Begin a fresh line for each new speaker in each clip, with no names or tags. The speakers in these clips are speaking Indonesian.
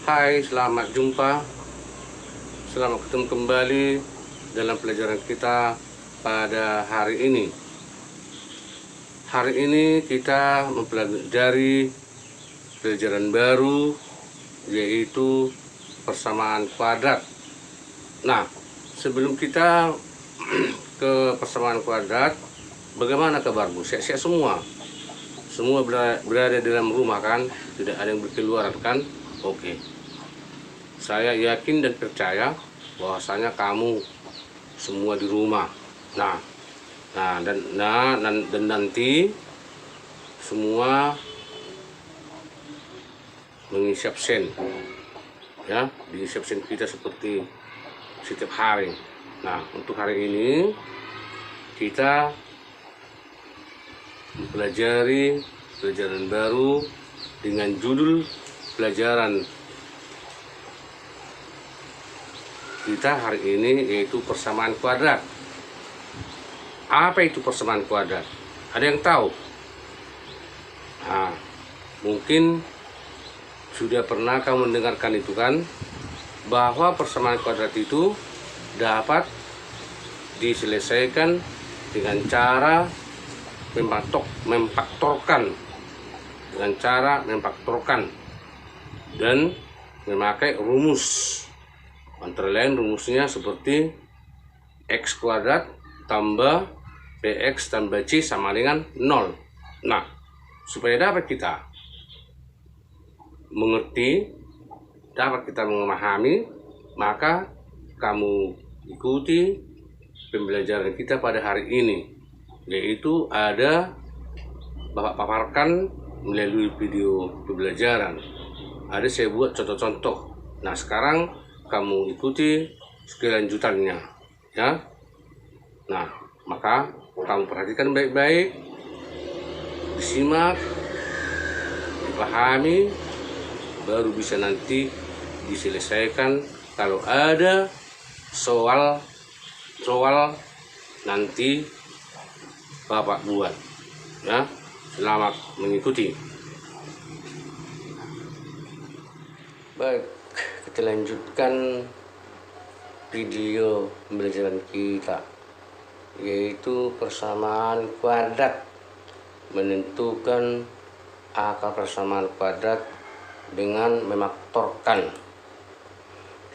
Hai, selamat jumpa. Selamat ketemu kembali dalam pelajaran kita pada hari ini. Hari ini kita mempelajari pelajaran baru, yaitu persamaan kuadrat. Nah, sebelum kita ke persamaan kuadrat, bagaimana kabarmu? Sehat-sehat semua? Semua berada dalam rumah kan? Tidak ada yang berkeluaran kan? Oke. Saya yakin dan percaya bahwasanya kamu semua di rumah. Dan nanti semua mengisi absen, ya, diisi absen kita seperti setiap hari. Nah, untuk hari ini kita mempelajari pelajaran baru dengan judul pelajaran kita hari ini, yaitu persamaan kuadrat. Apa itu persamaan kuadrat? Ada yang tahu? Nah, mungkin sudah pernah kamu mendengarkan itu kan, bahwa persamaan kuadrat itu dapat diselesaikan dengan cara memfaktorkan dan memakai rumus. Antara lain rumusnya seperti x kuadrat tambah bx tambah c sama dengan 0. Nah, supaya dapat kita mengerti, dapat kita memahami, maka kamu ikuti pembelajaran kita pada hari ini, yaitu ada Bapak paparkan melalui video pembelajaran. Ada saya buat contoh-contoh. Nah, sekarang kamu ikuti kelanjutannya, ya. Nah, maka kamu perhatikan baik-baik, disimak, dipahami, baru bisa nanti diselesaikan. Kalau ada soal nanti Bapak buat, ya. Selamat mengikuti. Baik, kita lanjutkan video pembelajaran kita, yaitu persamaan kuadrat. Menentukan akar persamaan kuadrat dengan memfaktorkan.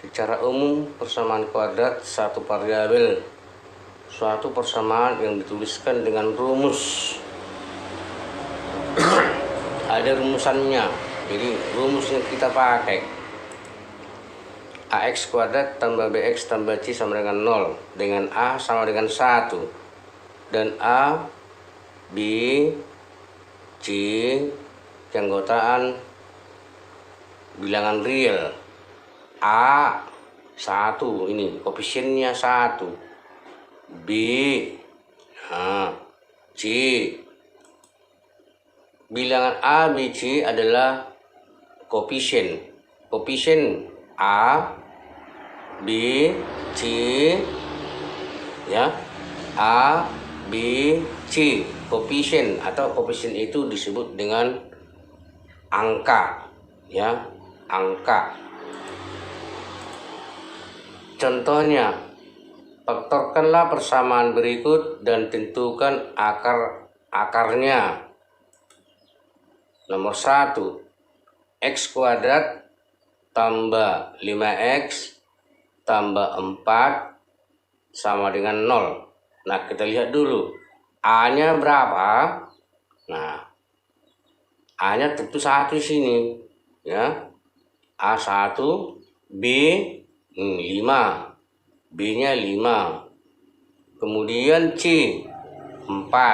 Secara umum, persamaan kuadrat satu variabel, suatu persamaan yang dituliskan dengan rumus. Ada rumusannya, jadi rumus yang kita pakai ax kuadrat tambah bx tambah c sama dengan 0, dengan a sama dengan 1, dan a, b, c keanggotaan bilangan real. A 1, ini koefisiennya 1, b, c, bilangan a, b, c adalah koefisien a, b, c, ya, a, b, c, koefisien, atau koefisien itu disebut dengan angka, ya, angka. Contohnya, faktorkanlah persamaan berikut dan tentukan akarnya. Nomor 1, x kuadrat tambah 5x tambah 4 sama dengan 0. Nah, kita lihat dulu a-nya berapa. Nah, a-nya tentu 1 di sini, ya. A1, b 5, b-nya 5. Kemudian c 4.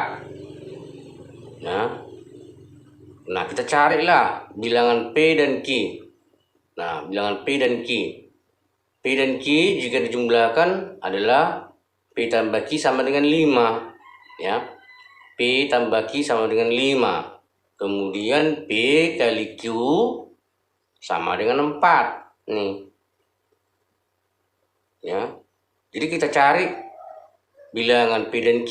Nah, kita carilah bilangan p dan q. Nah, bilangan p dan q. P dan q jika dijumlahkan adalah p tambah q sama dengan 5, ya. P tambah q sama dengan 5. Kemudian p kali q sama dengan 4. Nih. Ya. Jadi kita cari bilangan p dan q,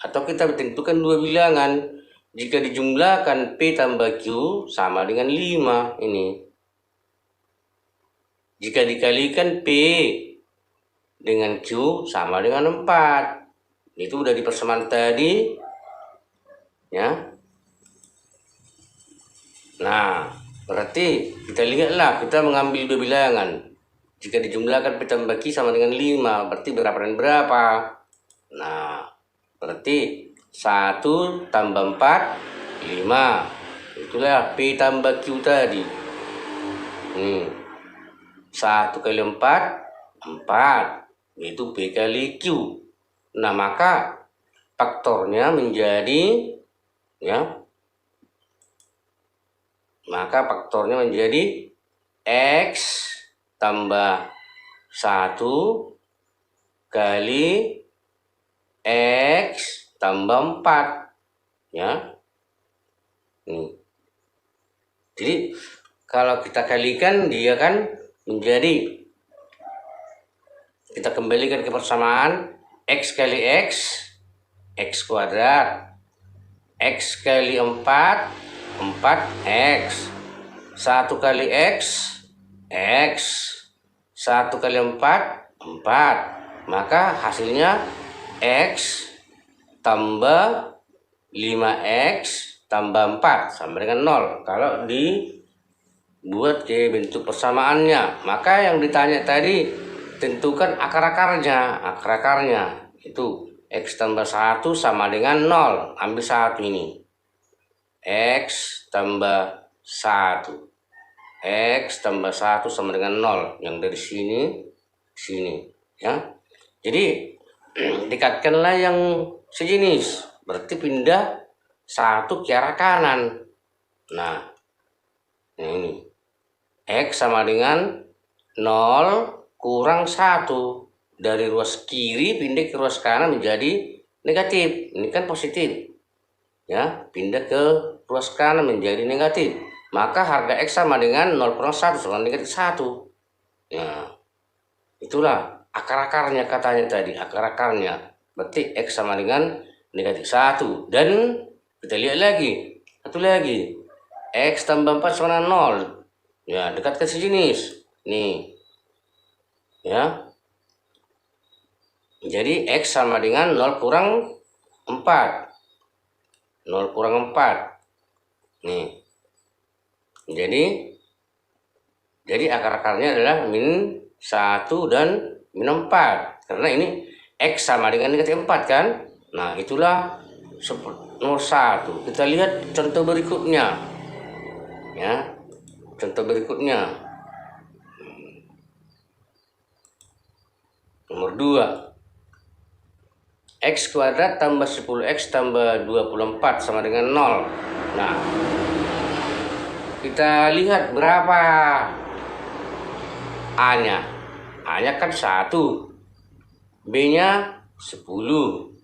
atau kita tentukan dua bilangan. Jika dijumlahkan P tambah Q sama dengan 5 ini. jika dikalikan P dengan Q sama dengan 4. Itu udah di persamaan tadi, ya. Nah, berarti kita lihatlah, kita mengambil dua bilangan. Jika dijumlahkan P tambah Q sama dengan 5, berarti berapa dan berapa? Nah, berarti 1 tambah 4, 5. Itulah P tambah Q tadi. 1 kali 4, 4. Itu P kali Q. Nah, maka faktornya menjadi, ya, maka faktornya menjadi X tambah 1 kali X tambah 4, ya. Jadi kalau kita kalikan, dia kan menjadi, kita kembalikan ke persamaan, X kali X, X kuadrat, X kali 4, 4X, 1 kali X, X, 1 kali 4, 4. Maka hasilnya X tambah 5X tambah 4 sama dengan 0. Kalau dibuat ke bentuk persamaannya, maka yang ditanya tadi, tentukan akar-akarnya. Akar-akarnya itu X tambah 1 sama dengan 0. Ambil 1 ini. X tambah 1. X tambah 1 sama dengan 0. Yang dari sini, ya. Jadi dekatkanlah yang sejenis. Berarti pindah 1 ke arah kanan. Nah, ini X sama dengan 0 kurang 1. Dari ruas kiri pindah ke ruas kanan menjadi negatif. Ini kan positif, ya. Pindah ke ruas kanan menjadi negatif. Maka harga X sama dengan 0 kurang 1 sama negatif 1. Ya, itulah akar-akarnya katanya tadi. Akar-akarnya berarti X sama dengan negatif 1. Dan kita lihat lagi, satu lagi, X tambah 4 sama dengan 0. Ya, dekatkan sejenis. Nih, ya. Jadi X sama dengan 0 kurang 4. 0 kurang 4. Nih. Jadi akar-akarnya adalah min 1 dan min 4. Karena ini X sama dengan negatif 4 kan? Nah, itulah nomor 1. Kita lihat contoh berikutnya. Ya. Contoh berikutnya. Nomor 2. X kuadrat tambah 10X tambah 24 sama dengan 0. Nah, kita lihat berapa A-nya. A-nya kan 1. B-nya 10.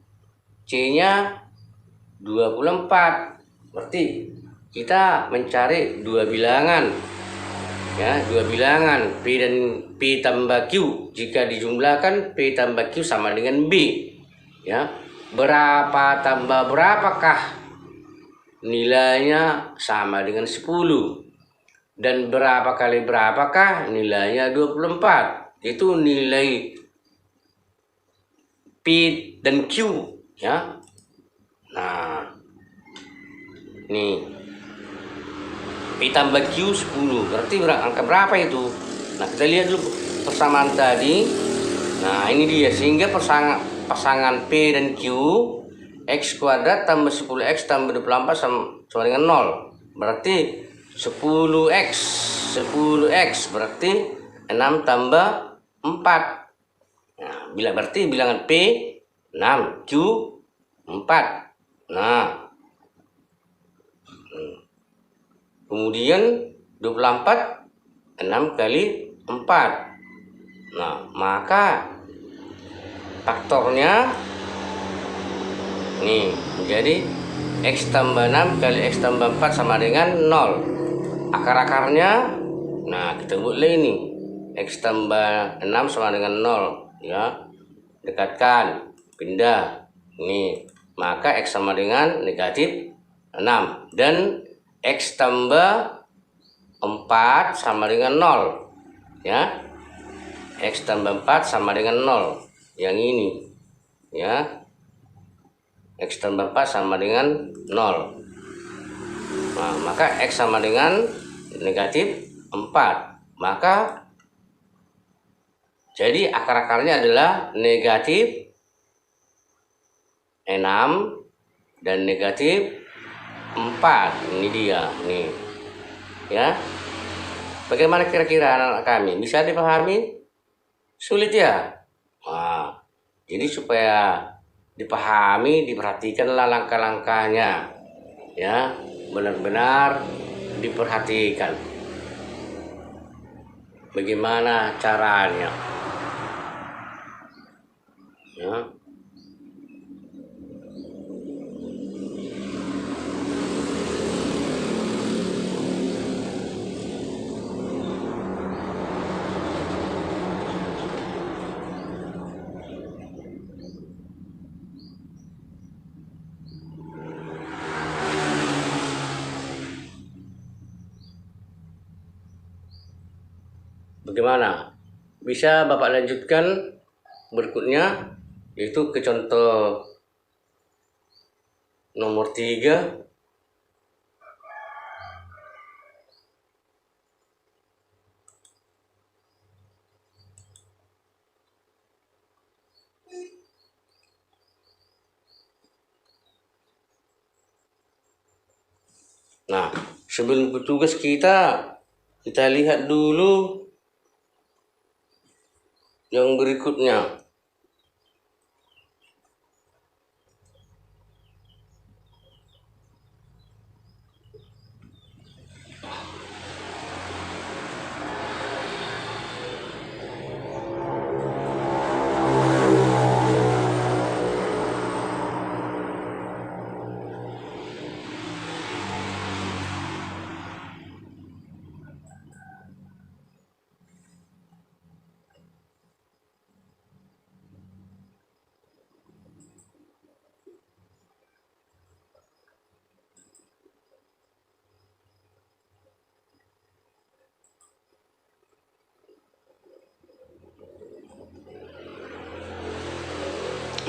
C-nya 24. Berarti kita mencari dua bilangan. Ya, dua bilangan P dan P tambah Q. Jika dijumlahkan P tambah Q sama dengan B. Ya, berapa tambah berapakah nilainya sama dengan 10, dan berapa kali berapakah nilainya 24. Itu nilai P dan Q, ya. Nah, nih P tambah Q 10, berarti angka berapa itu? Nah, kita lihat dulu persamaan tadi. Nah, ini dia, sehingga pasangan P dan Q, X kuadrat tambah 10X tambah 24 sama dengan 0. Berarti 10X berarti 6 tambah 4. Nah, berarti bilangan P 6, Q 4. Nah, kemudian 24 6 kali 4. Nah, maka faktornya nih menjadi X tambah 6 kali X tambah 4 sama dengan 0. Akar-akarnya, nah kita buatlah ini, X tambah 6 sama dengan 0, ya. Dekatkan, pindah. Nih, maka X sama dengan negatif 6. Dan X tambah 4 sama dengan 0, ya. X tambah 4 sama dengan 0. Yang ini ya, X tambah 4 sama dengan 0. Nah, maka X sama dengan negatif 4. Maka jadi akar-akarnya adalah negatif 6 dan negatif 4. Ini dia nih ya. Bagaimana kira-kira anak-anak kami? Bisa dipahami? Sulit ya? Nah, jadi supaya dipahami, diperhatikanlah langkah-langkahnya ya, benar-benar diperhatikan bagaimana caranya ya. Bagaimana? Bisa Bapak lanjutkan berikutnya, yaitu ke contoh nomor 3. Nah, sebelum petugas kita lihat dulu yang berikutnya.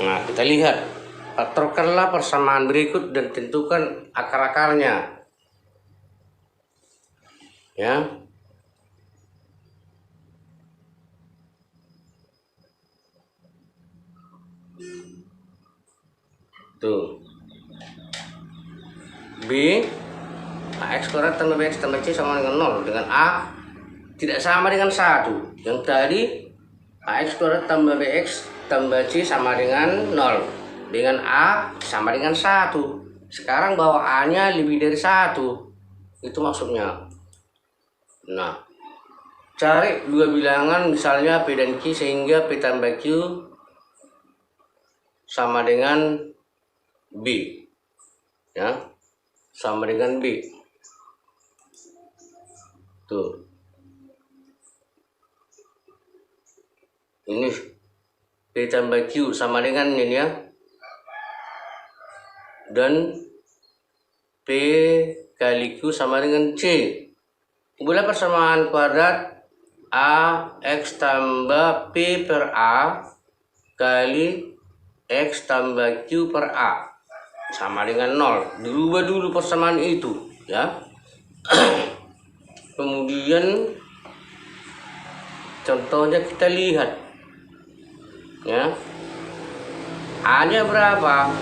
Nah, kita lihat, faktorkanlah persamaan berikut dan tentukan akar-akarnya. Ya. Tuh. B, AX kuadrat tambah BX tambah C sama dengan 0. Dengan A tidak sama dengan 1. Yang tadi AX kuadrat tambah BX tambah C sama dengan 0. Dengan A sama dengan 1. Sekarang bahwa A-nya lebih dari 1. Itu maksudnya. Nah, cari dua bilangan misalnya P dan Q sehingga P tambah Q sama dengan B. Ya. Sama dengan B. Tuh. Ini P tambah Q sama dengan ini ya. Dan P kali Q sama dengan C. Buatlah persamaan kuadrat A X tambah P per A kali X tambah Q per A sama dengan 0. Dirubah dulu persamaan itu ya. Kemudian contohnya kita lihat ya. A-nya berapa?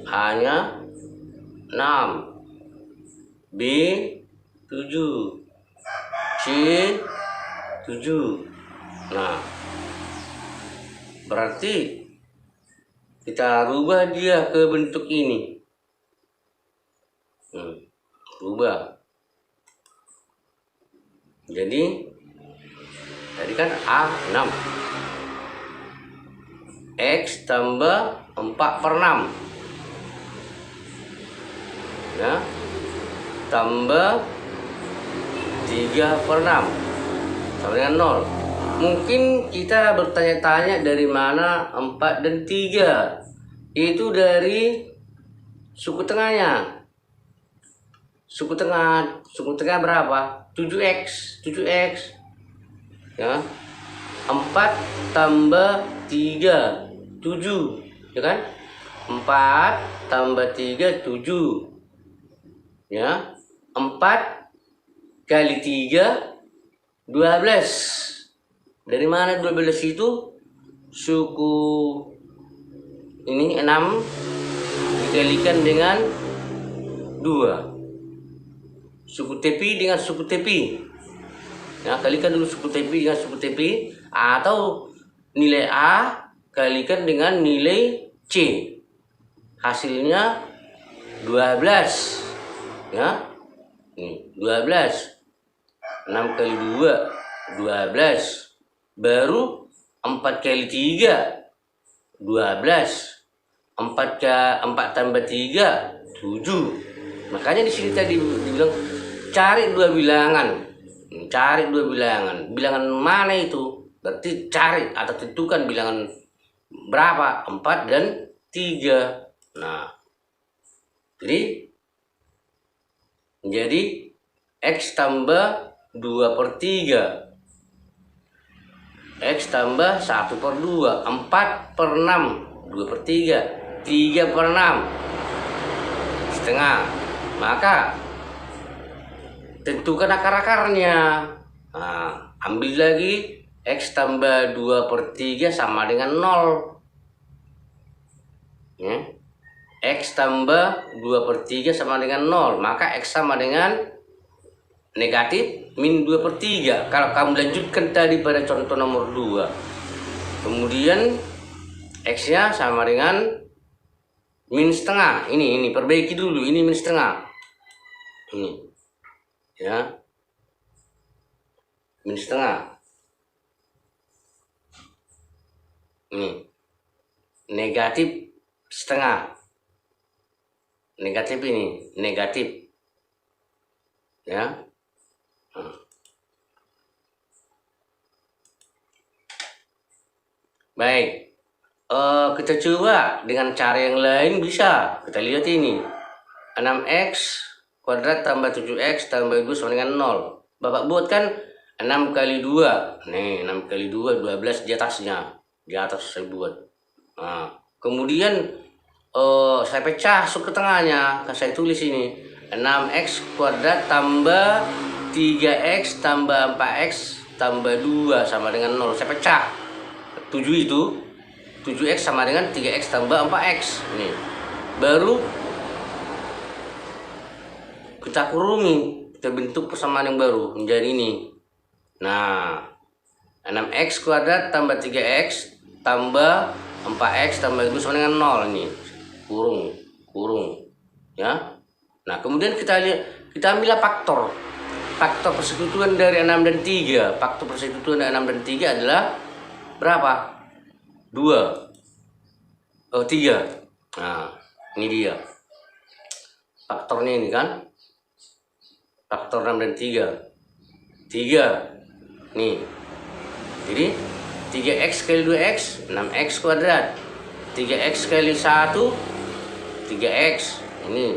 A-nya 6, B 7, C 7. Nah, berarti kita rubah dia ke bentuk ini. Rubah. Jadi tadi kan A 6, X tambah 4 per 6 ya, tambah 3 per 6 sama dengan 0. Mungkin kita bertanya-tanya dari mana 4 dan 3. Itu dari suku tengahnya. Suku tengah berapa? 7x. Ya. 4 tambah 3, 7, ya kan? 4 tambah 3, 7. Ya. 4 kali 3, 12. Dari mana 12 itu? Suku ini 6 dikalikan dengan 2. Suku tepi dengan suku tepi. Ya, kalikan dulu suku tepi dengan suku tepi, atau nilai A kalikan dengan nilai C. Hasilnya 12. Ya. Ini 12. 6 kali 2, 12. Baru 4 kali 3, 12. 4 tambah 3, 7. Makanya di sini tadi dibilang cari dua bilangan. Cari dua bilangan. Bilangan mana itu? Berarti cari atau tentukan bilangan berapa? 4 dan 3. Nah, jadi X tambah 2/3. X tambah 1/2. 4/6. 2/3. 3/6. Setengah. Maka tentukan akar-akarnya. Nah, ambil lagi X tambah 2/3 sama dengan 0. Ya. X tambah 2/3 sama dengan 0. Maka X sama dengan negatif min 2/3. Kalau kamu lanjutkan tadi pada contoh nomor 2. Kemudian X-nya sama dengan min setengah. Ini perbaiki dulu. Ini min setengah. Ini. Ya. Min setengah. Ini. Negatif setengah. Negatif ini. Negatif. Ya. Baik. Kita coba dengan cara yang lain bisa. Kita lihat ini. 6x kuadrat tambah 7x tambah 2 sama dengan 0. Bapak buat kan 6 kali 2. Nih, 6 kali 2, 12 di atasnya. Di atas saya buat. Nah, kemudian saya pecah ke tengahnya. Saya tulis ini. 6x kuadrat tambah 3x tambah 4x tambah 2 sama dengan 0. Saya pecah. 7 itu 7x sama dengan 3x tambah 4x. Ini baru kita kurungi, kita bentuk persamaan yang baru menjadi ini. Nah, 6x kuadrat tambah 3x tambah 4x tambah 2 sama dengan 0. Ini kurung ya. Nah, kemudian kita ambil faktor persekutuan dari 6 dan 3. Faktor persekutuan dari 6 dan 3 adalah berapa? 2. 3. Nah, ini dia. Faktornya ini kan. Faktor 6 dan 3. 3. Nih. Jadi 3x kali 2x, 6x kuadrat. 3x kali 1, 3x. Ini.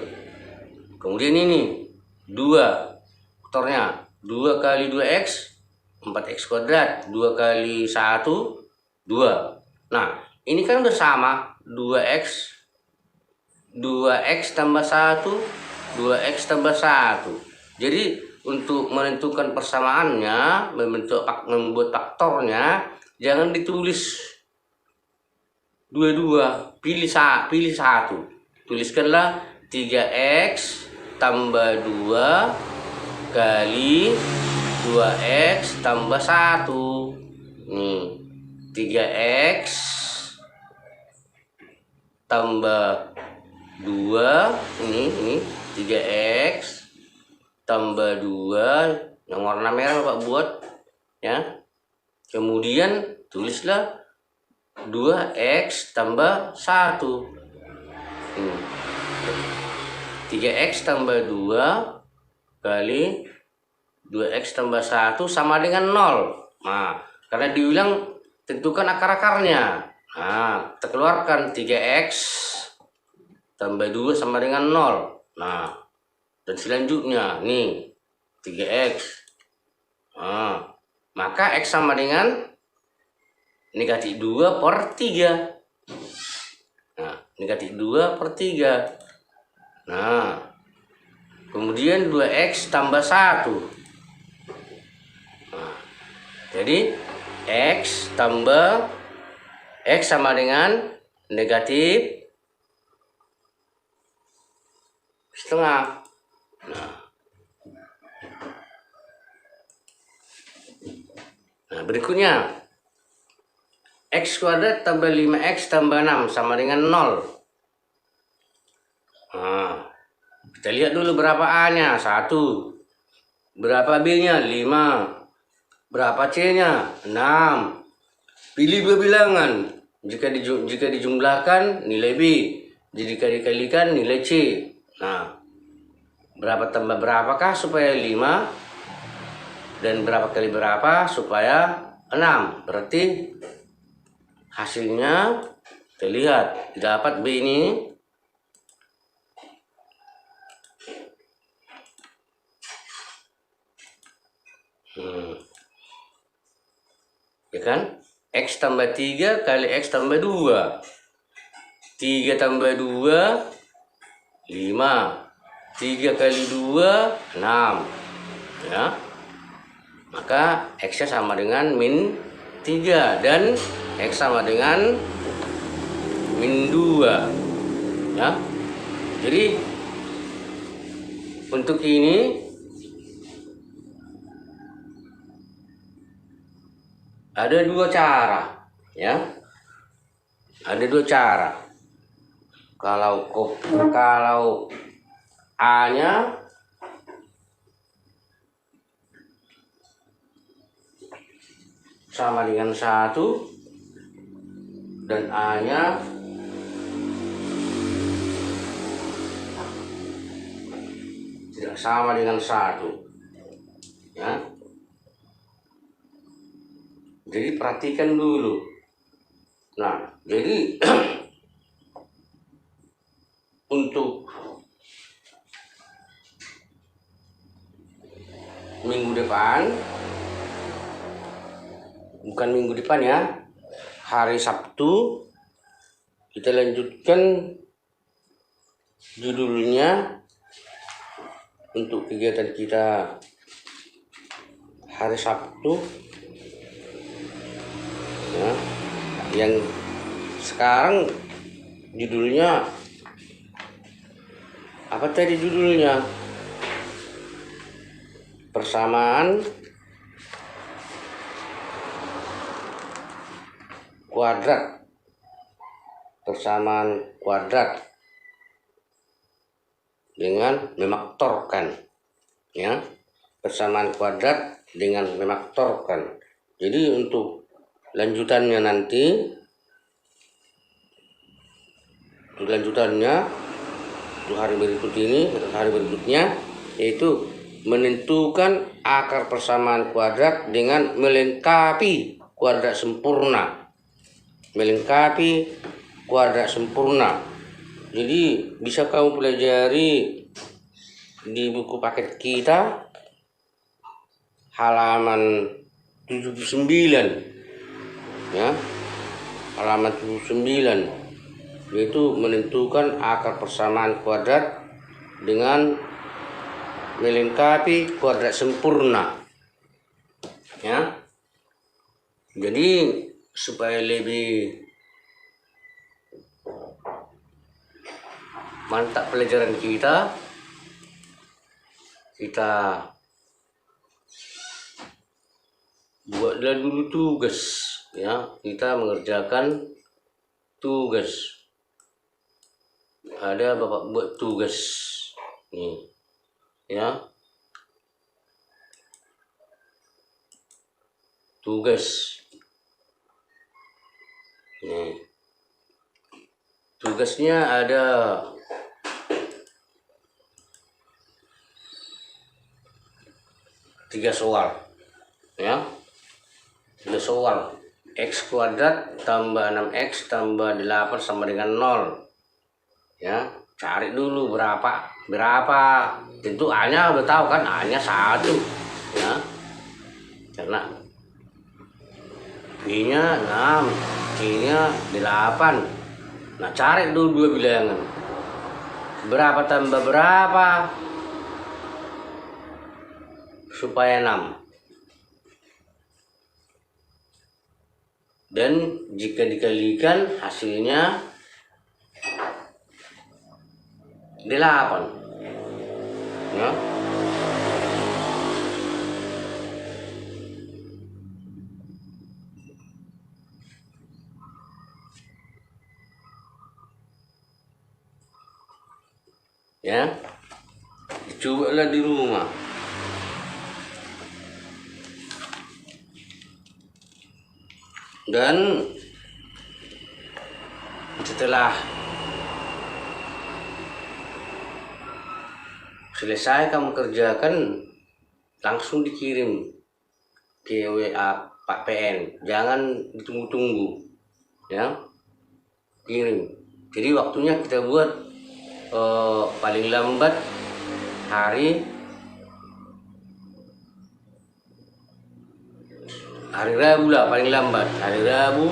Kemudian ini 2. Faktornya 2 kali 2x, 4x kuadrat. 2 kali 1, 2. Nah, ini kan udah sama. 2x tambah 1, 2x tambah 1. Jadi untuk menentukan persamaannya, membuat faktornya, jangan ditulis dua-dua, pilih satu. Tuliskanlah 3x tambah 2 kali 2x tambah 1. Nih, 3x tambah 2, ini 3x tambah 2 yang warna merah Bapak buat ya. Kemudian tulislah 2x tambah 1. 3x tambah 2 kali 2x tambah 1 sama dengan 0. Nah, karena dibilang tentukan akar-akarnya. Nah, kita keluarkan 3x tambah 2 sama dengan 0. Nah, dan selanjutnya nih 3x. Nah, maka X sama dengan negatif 2 per 3. Nah, negatif 2 per 3. Nah, kemudian 2X tambah 1. Nah, jadi X sama dengan negatif setengah. Nah, berikutnya X kuadrat tambah 5X tambah 6 sama dengan 0. Nah, kita lihat dulu berapa A-nya, 1. Berapa B-nya, 5. Berapa C-nya, 6. Pilih dua bilangan. Jika dijumlahkan nilai B, jika dikalikan nilai C. Nah, berapa tambah berapakah supaya 5? Dan berapa kali berapa supaya 6? Berarti hasilnya kita lihat, dapat B ini ya kan, X tambah 3 kali X tambah 2. 3 tambah 2 5. 3 kali 2 6. Ya, maka X nya sama dengan min 3 dan X sama dengan min 2. Ya, jadi untuk ini ada dua cara, ya. Ada dua cara. Kalau A-nya sama dengan 1 dan A-nya tidak sama dengan 1. Ya. Jadi perhatikan dulu. Nah, jadi untuk minggu depan, bukan minggu depan ya, hari Sabtu, kita lanjutkan judulnya untuk kegiatan kita hari Sabtu. Ya, yang sekarang judulnya apa tadi judulnya? Persamaan kuadrat. Persamaan kuadrat dengan memaktorkan. Ya, persamaan kuadrat dengan memaktorkan. Jadi untuk lanjutannya nanti, untuk hari berikutnya, yaitu menentukan akar persamaan kuadrat dengan melengkapi kuadrat sempurna. Melengkapi kuadrat sempurna. Jadi bisa kamu pelajari di buku paket kita halaman 79. Ya, halaman 79, yaitu menentukan akar persamaan kuadrat dengan melengkapi kuadrat sempurna. Ya, jadi supaya lebih mantap pelajaran kita buatlah dulu tugas. Ya, kita mengerjakan tugas. Ada Bapak buat tugas nih, ya, tugas nih. Tugasnya ada 3 soal, ya, 3 soal. X kuadrat tambah 6X tambah 8 sama dengan 0. Ya, cari dulu berapa. Tentu A-nya udah tahu kan, A-nya 1. Ya, karena B-nya 6, C-nya 8. Nah, cari dulu dua bilangan. Berapa tambah berapa supaya 6? Dan jika dikalikan hasilnya 8. Ya. Ya, cobalah di rumah. Dan setelah selesai kamu kerjakan, langsung dikirim ke WA Pak PN, jangan ditunggu-tunggu, ya, kirim. Jadi waktunya kita buat paling lambat hari Rabu lah, paling lambat hari Rabu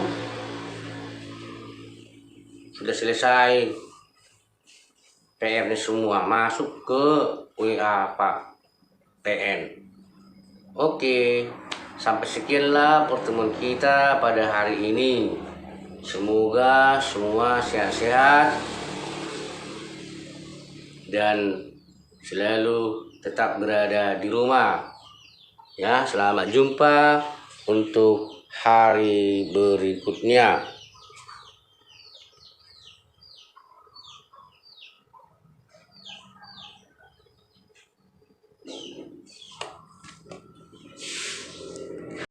sudah selesai PR-nya semua, masuk ke WA Pak PN. Oke, sampai sekianlah pertemuan kita pada hari ini. Semoga semua sehat-sehat dan selalu tetap berada di rumah. Ya, selamat jumpa untuk hari berikutnya.